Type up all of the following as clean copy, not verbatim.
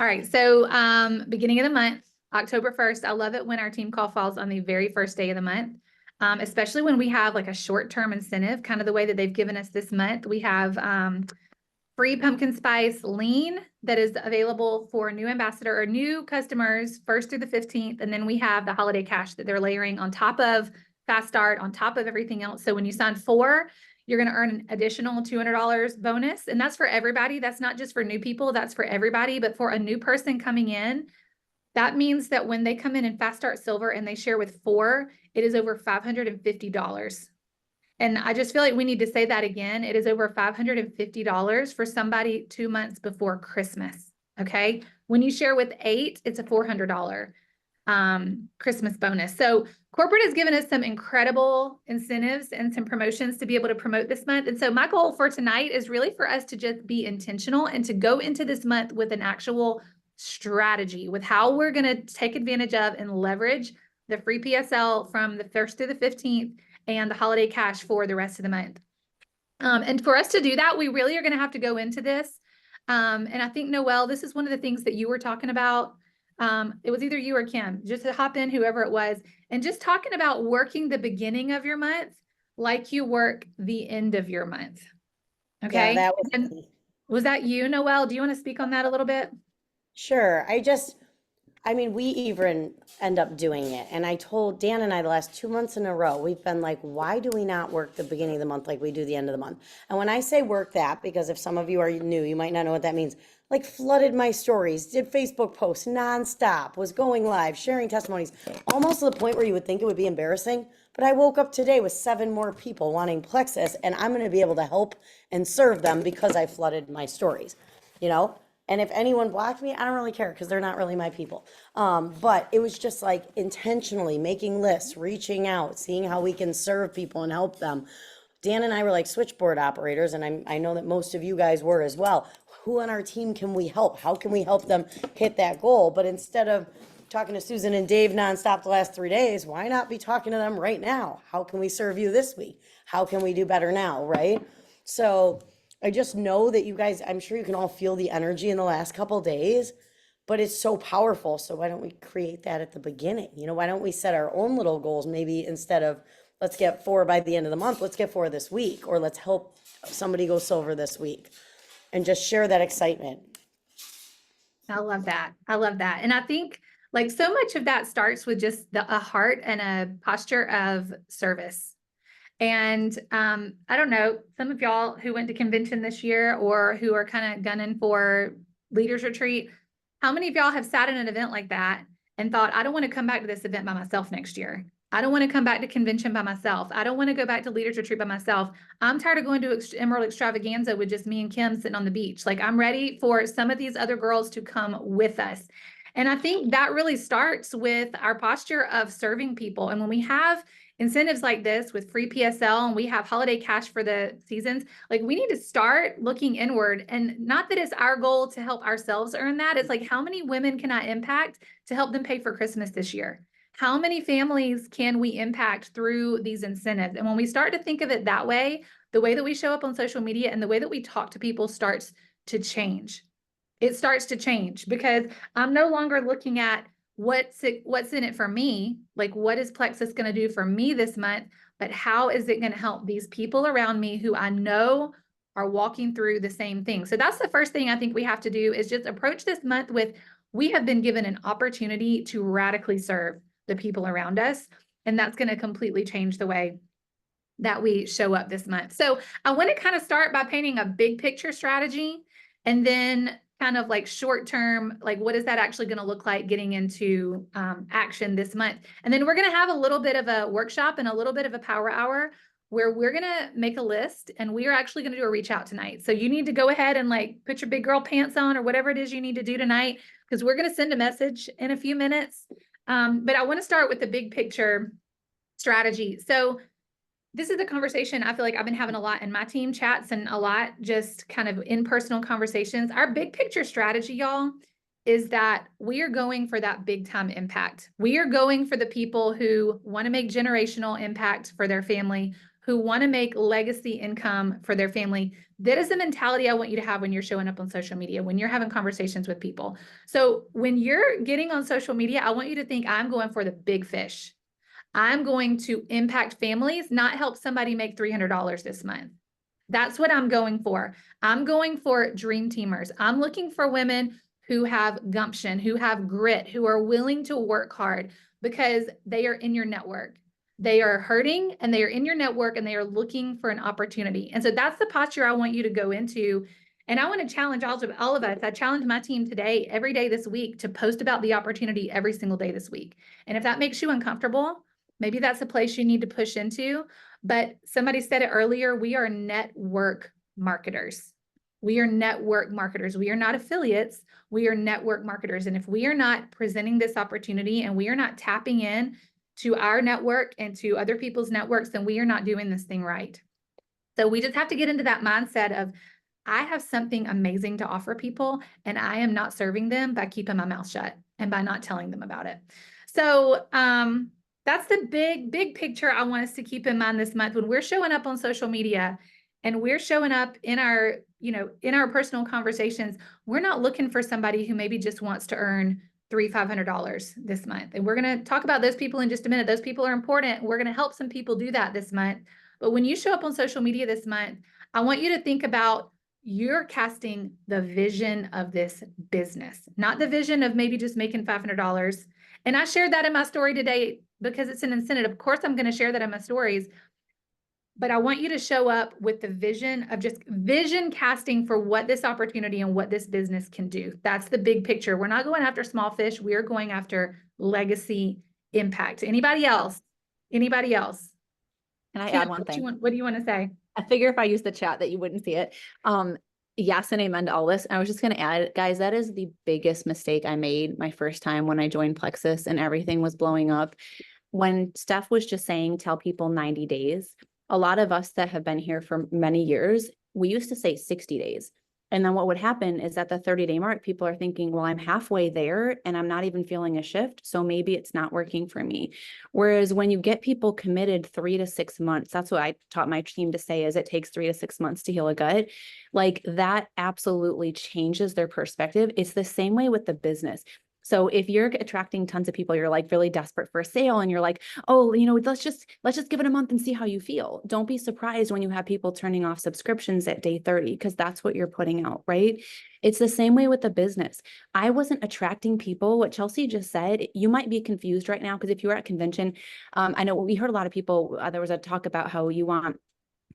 All right. So beginning of the month, October 1st, I love it when our team call falls on the very first day of the month, especially when we have like a short-term incentive, kind of the way that they've given us this month. We have free pumpkin spice lean that is available for new ambassador or new customers 1st through the 15th. And then we have the holiday cash that they're layering on top of Fast Start, on top of everything else. So when you sign 4, you're going to earn an additional $200 bonus. And that's for everybody. That's not just for new people. That's for everybody. But for a new person coming in, that means that when they come in Fast Start Silver and they share with 4, it is over $550. And I just feel like we need to say that again. It is over $550 for somebody 2 months before Christmas. Okay. When you share with 8, it's a $400 Christmas bonus. So corporate has given us some incredible incentives and some promotions to be able to promote this month. And so my goal for tonight is really for us to just be intentional and to go into this month with an actual strategy with how we're going to take advantage of and leverage the free PSL from the 1st through the 15th and the holiday cash for the rest of the month. And for us to do that, we really are going to have to go into this. And I think, Noelle, this is one of the things that you were talking about. It was either you or Kim, just to hop in, whoever it was, and just talking about working the beginning of your month like you work the end of your month. Okay. Yeah, that was And was that you, Noelle? Do you want to speak on that a little bit? sure. I mean, we even end up doing it. And I told Dan and I the last 2 months in a row, we've been like, why do we not work the beginning of the month like we do the end of the month? And when I say work that, because if some of you are new, you might not know what that means, like flooded my stories, did Facebook posts nonstop, was going live, sharing testimonies, almost to the point where you would think it would be embarrassing. But I woke up today with 7 more people wanting Plexus, and I'm going to be able to help and serve them because I flooded my stories, you know? And if anyone blocked me, I don't really care because they're not really my people. But it was just like intentionally making lists, reaching out, seeing how we can serve people and help them. Dan and I were like switchboard operators, and I know that most of you guys were as well. Who on our team can we help? How can we help them hit that goal? But instead of talking to Susan and Dave nonstop the last 3 days, why not be talking to them right now? How can we serve you this week? How can we do better now, right? So I just know that you guys, I'm sure you can all feel the energy in the last couple days, but it's so powerful. So why don't we create that at the beginning? You know, why don't we set our own little goals? Maybe instead of let's get 4 by the end of the month, let's get 4 this week, or let's help somebody go silver this week, and just share that excitement. I love that. I love that. And I think like so much of that starts with just a heart and a posture of service. And I don't know, some of y'all who went to convention this year or who are kind of gunning for leaders retreat, how many of y'all have sat in an event like that and thought, I don't want to come back to this event by myself next year. I don't want to come back to convention by myself. I don't want to go back to leaders retreat by myself. I'm tired of going to Emerald Extravaganza with just me and Kim sitting on the beach. Like I'm ready for some of these other girls to come with us. And I think that really starts with our posture of serving people. And when we have incentives like this with free PSL and we have holiday cash for the seasons, like we need to start looking inward. And not that it's our goal to help ourselves earn that. It's like, how many women can I impact to help them pay for Christmas this year? How many families can we impact through these incentives? And when we start to think of it that way, the way that we show up on social media and the way that we talk to people starts to change. It starts to change because I'm no longer looking at what's in it for me, like what is Plexus going to do for me this month, but how is it going to help these people around me who I know are walking through the same thing. So that's the first thing I think we have to do is just approach this month with, we have been given an opportunity to radically serve the people around us. And that's going to completely change the way that we show up this month. So I want to kind of start by painting a big picture strategy and then kind of like short term, like what is that actually going to look like getting into action this month? And then we're going to have a little bit of a workshop and a little bit of a power hour where we're going to make a list and we are actually going to do a reach out tonight. So you need to go ahead and like put your big girl pants on or whatever it is you need to do tonight, because we're going to send a message in a few minutes. But I want to start with the big picture strategy. So this is the conversation I feel like I've been having a lot in my team chats and a lot just kind of in personal conversations. Our big picture strategy, y'all, is that we are going for that big time impact. We are going for the people who want to make generational impact for their family, who want to make legacy income for their family. That is the mentality I want you to have when you're showing up on social media, when you're having conversations with people. So when you're getting on social media, I want you to think, I'm going for the big fish. I'm going to impact families, not help somebody make $300 this month. That's what I'm going for. I'm going for dream teamers. I'm looking for women who have gumption, who have grit, who are willing to work hard because they are in your network. They are hurting and they are in your network and they are looking for an opportunity. And so that's the posture I want you to go into. And I want to challenge all of us. I challenge my team today, every day this week, to post about the opportunity every single day this week. And if that makes you uncomfortable, maybe that's a place you need to push into. But somebody said it earlier, we are network marketers. We are network marketers. We are not affiliates. We are network marketers. And if we are not presenting this opportunity and we are not tapping in to our network and to other people's networks, then we are not doing this thing right. So we just have to get into that mindset of, I have something amazing to offer people, and I am not serving them by keeping my mouth shut and by not telling them about it. So, that's the big picture I want us to keep in mind this month when we're showing up on social media and we're showing up in our, in our personal conversations. We're not looking for somebody who maybe just wants to earn $500 this month. And we're going to talk about those people in just a minute. Those people are important. We're going to help some people do that this month. But when you show up on social media this month, I want you to think about, you're casting the vision of this business, not the vision of maybe just making $500. And I shared that in my story today because it's an incentive. Of course, I'm going to share that in my stories, but I want you to show up with the vision of just vision casting for what this opportunity and what this business can do. That's the big picture. We're not going after small fish. We're going after legacy impact. Anybody else? Anybody else? Can I Kim, add one thing? What do you want to say? I figure if I use the chat that you wouldn't see it. Yes and amen to all this. I was just going to add, guys, that is the biggest mistake I made my first time when I joined Plexus and everything was blowing up. When Steph was just saying, tell people 90 days, a lot of us that have been here for many years, we used to say 60 days. And then what would happen is at the 30-day mark, people are thinking, well, I'm halfway there and I'm not even feeling a shift. So maybe it's not working for me. Whereas when you get people committed 3 to 6 months, that's what I taught my team to say, is it takes 3 to 6 months to heal a gut. Like that absolutely changes their perspective. It's the same way with the business. So if you're attracting tons of people, you're like really desperate for a sale and you're like, oh, let's just give it a month and see how you feel. Don't be surprised when you have people turning off subscriptions at day 30, because that's what you're putting out, right? It's the same way with the business. I wasn't attracting people. What Chelsea just said, you might be confused right now, because if you were at convention, I know we heard a lot of people, there was a talk about how you want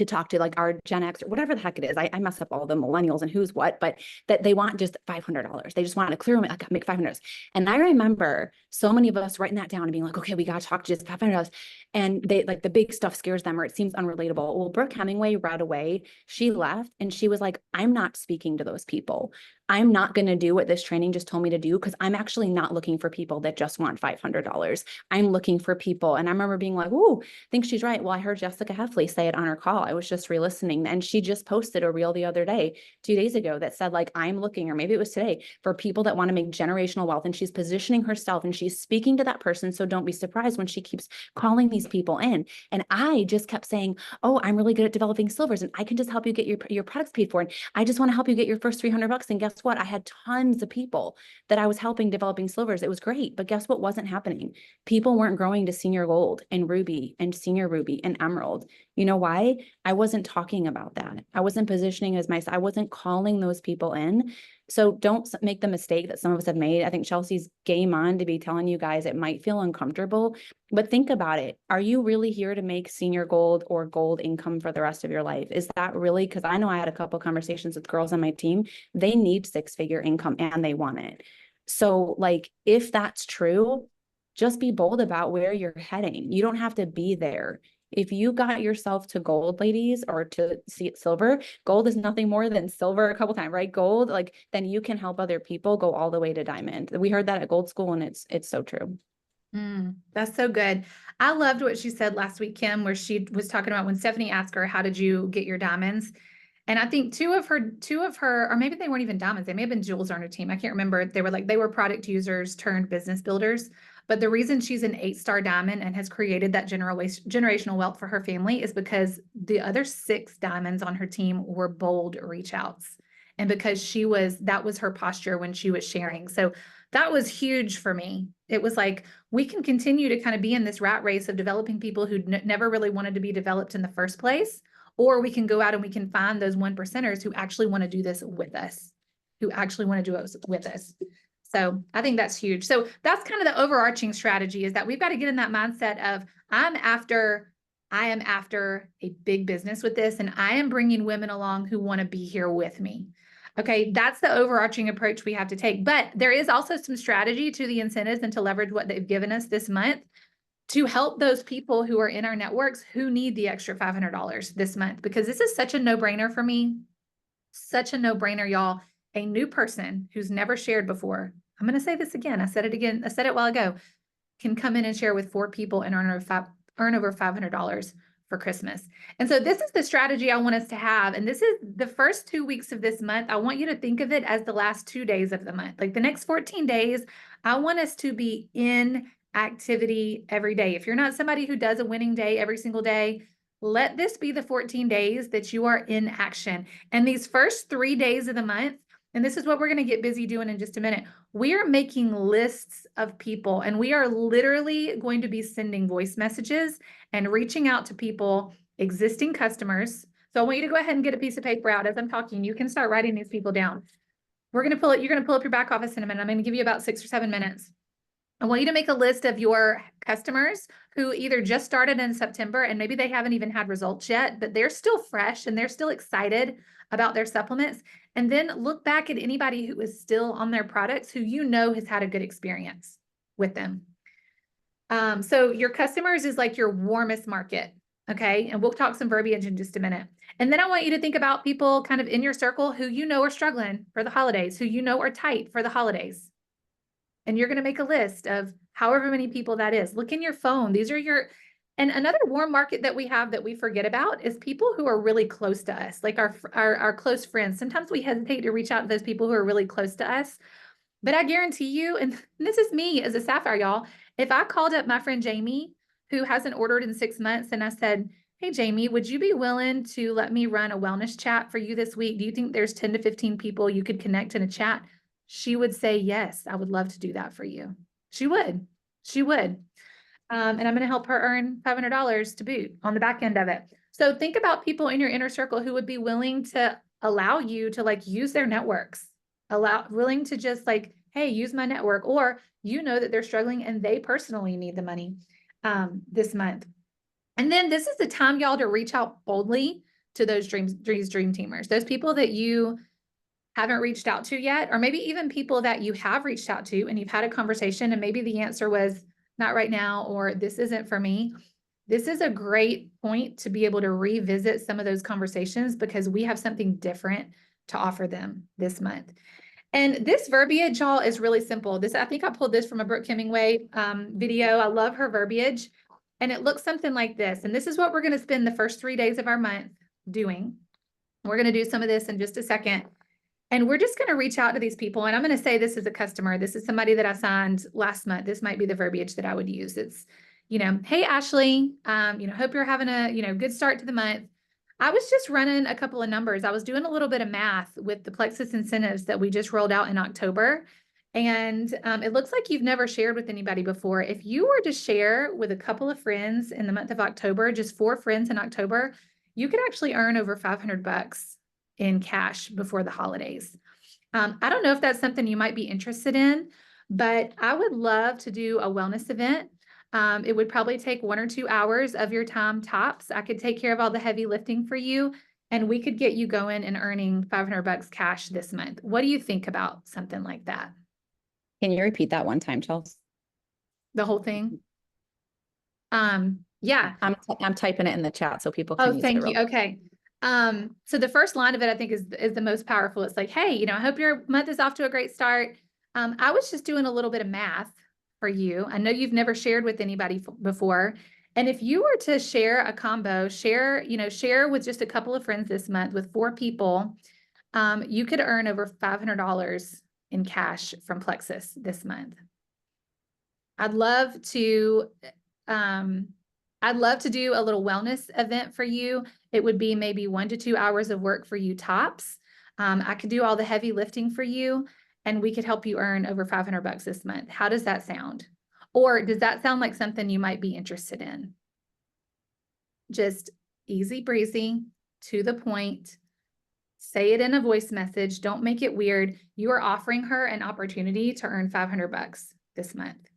to talk to like our Gen X or whatever the heck it is. I mess up all the millennials and who's what, but that they want just $500. They just want to clear them, like make $500. And I remember so many of us writing that down and being like, okay, we got to talk to just $500. And they like the big stuff scares them or it seems unrelatable. Well, Brooke Hemingway right away, she left and she was like, I'm not speaking to those people. I'm not going to do what this training just told me to do, because I'm actually not looking for people that just want $500. I'm looking for people. And I remember being like, ooh, I think she's right. Well, I heard Jessica Heffley say it on her call. I was just re-listening, and she just posted a reel the other day, 2 days ago, that said like, I'm looking, or maybe it was today, for people that want to make generational wealth. And she's positioning herself and she's speaking to that person. So don't be surprised when she keeps calling these people in. And I just kept saying, oh, I'm really good at developing silvers and I can just help you get your products paid for. And I just want to help you get your first $300. And guess what? I had tons of people that I was helping developing silvers. It was great. But guess what wasn't happening? People weren't growing to senior gold and ruby and senior ruby and emerald. You know why? I wasn't talking about that. I wasn't positioning as myself. I wasn't calling those people in. So don't make the mistake that some of us have made. I think Chelsea's game on to be telling you guys it might feel uncomfortable, but think about it. Are you really here to make senior gold or gold income for the rest of your life? Is that really, because I know I had a couple conversations with girls on my team. They need 6-figure income and they want it. So like, if that's true, just be bold about where you're heading. You don't have to be there. If you got yourself to gold, ladies, or to silver, gold is nothing more than silver a couple times, right? Gold, like, then you can help other people go all the way to diamond. We heard that at Gold School, and it's so true. That's so good. I loved what she said last week, Kim, where she was talking about when Stephanie asked her, how did you get your diamonds? And I think two of her, or maybe they weren't even diamonds. They may have been jewels on her team. I can't remember. They were product users turned business builders. But the reason she's an 8-star diamond and has created that generational wealth for her family is because the other 6 diamonds on her team were bold reach outs. And because that was her posture when she was sharing. So that was huge for me. It was like, we can continue to kind of be in this rat race of developing people who never really wanted to be developed in the first place. Or we can go out and we can find those 1%ers who actually want to do this with us, who actually want to do it with us. So I think that's huge. So that's kind of the overarching strategy, is that we've got to get in that mindset of I am after a big business with this, and I am bringing women along who want to be here with me. Okay, that's the overarching approach we have to take. But there is also some strategy to the incentives and to leverage what they've given us this month to help those people who are in our networks who need the extra $500 this month, because this is such a no-brainer for me. Such a no-brainer, y'all. A new person who's never shared before, I'm going to say this again. I said it again. I said it a while ago, can come in and share with 4 people and earn over $500 for Christmas. And so this is the strategy I want us to have. And this is the first 2 weeks of this month. I want you to think of it as the last 2 days of the month. Like the next 14 days, I want us to be in activity every day. If you're not somebody who does a winning day every single day, let this be the 14 days that you are in action. And these first 3 days of the month, and this is what we're going to get busy doing in just a minute, we are making lists of people, and we are literally going to be sending voice messages and reaching out to people, existing customers. So I want you to go ahead and get a piece of paper out as I'm talking. You can start writing these people down. You're going to pull up your back office in a minute. I'm going to give you about 6 or 7 minutes. I want you to make a list of your customers who either just started in September and maybe they haven't even had results yet, but they're still fresh and they're still excited about their supplements. And then look back at anybody who is still on their products who you know has had a good experience with them. So your customers is like your warmest market. Okay. And we'll talk some verbiage in just a minute. And then I want you to think about people kind of in your circle who you know are struggling for the holidays, who you know are tight for the holidays. And you're going to make a list of however many people that is. Look in your phone. These are and another warm market that we have that we forget about is people who are really close to us, like our close friends. Sometimes we hesitate to reach out to those people who are really close to us. But I guarantee you, and this is me as a Sapphire, y'all, if I called up my friend Jamie, who hasn't ordered in 6 months, and I said, hey, Jamie, would you be willing to let me run a wellness chat for you this week? Do you think there's 10 to 15 people you could connect in a chat? She would say, yes, I would love to do that for you. She would. And I'm going to help her earn $500 to boot on the back end of it. So think about people in your inner circle who would be willing to allow you to like use their networks, willing to just like, hey, use my network, or you know that they're struggling and they personally need the money this month. And then this is the time, y'all, to reach out boldly to those dream teamers, those people that you haven't reached out to yet, or maybe even people that you have reached out to and you've had a conversation and maybe the answer was not right now, or this isn't for me. This is a great point to be able to revisit some of those conversations because we have something different to offer them this month. And this verbiage, y'all, is really simple. I think I pulled this from a Brooke Hemingway video. I love her verbiage. And it looks something like this. And this is what we're going to spend the first 3 days of our month doing. We're going to do some of this in just a second. And we're just going to reach out to these people. And I'm going to say this is a customer. This is somebody that I signed last month. This might be the verbiage that I would use. It's, hey, Ashley, hope you're having a, good start to the month. I was just running a couple of numbers. I was doing a little bit of math with the Plexus incentives that we just rolled out in October. And it looks like you've never shared with anybody before. If you were to share with a couple of friends in the month of October, just 4 friends in October, you could actually earn over $500 in cash before the holidays. I don't know if that's something you might be interested in, but I would love to do a wellness event. It would probably take 1 or 2 hours of your time tops. I could take care of all the heavy lifting for you, and we could get you going and earning $500 cash this month. What do you think about something like that? Can you repeat that one time, Chelsea? The whole thing? Yeah. I'm typing it in the chat so people can use it. Thank you. Okay. So the first line of it, I think is the most powerful. It's like, hey, I hope your month is off to a great start. I was just doing a little bit of math for you. I know you've never shared with anybody before. And if you were to share a combo, share with just a couple of friends this month with 4 people, you could earn over $500 in cash from Plexus this month. I'd love to, I'd love to do a little wellness event for you. It would be maybe 1 to 2 hours of work for you tops. I could do all the heavy lifting for you, and we could help you earn over $500 this month. How does that sound? Or does that sound like something you might be interested in? Just easy breezy, to the point. Say it in a voice message. Don't make it weird. You are offering her an opportunity to earn $500 this month.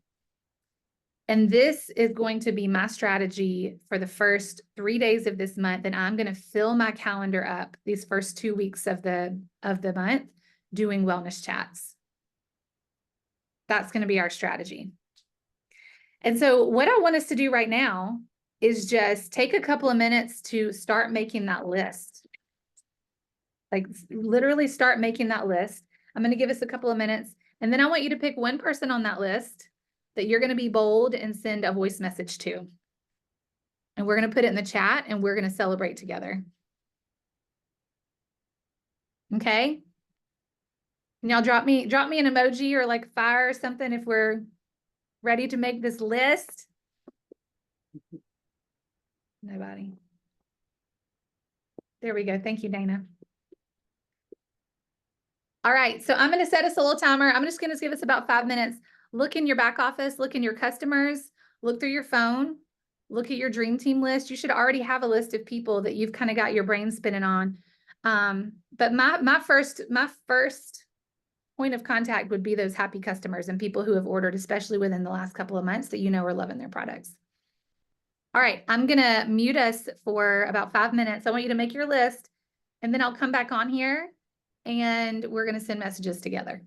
And this is going to be my strategy for the first 3 days of this month. And I'm going to fill my calendar up these first 2 weeks of the month doing wellness chats. That's going to be our strategy. And so what I want us to do right now is just take a couple of minutes to start making that list. Like literally start making that list. I'm going to give us a couple of minutes, and then I want you to pick one person on that list that you're going to be bold and send a voice message to. And we're going to put it in the chat, and we're going to celebrate together. Okay? Can y'all drop me an emoji or like fire or something if we're ready to make this list? Nobody. There we go. Thank you, Dana. All right, so I'm going to set us a little timer. I'm just going to give us about 5 minutes. Look in your back office, look in your customers, look through your phone, look at your dream team list. You should already have a list of people that you've kind of got your brain spinning on. But my first point of contact would be those happy customers and people who have ordered, especially within the last couple of months, that you know are loving their products. All right, I'm going to mute us for about 5 minutes. I want you to make your list, and then I'll come back on here and we're going to send messages together.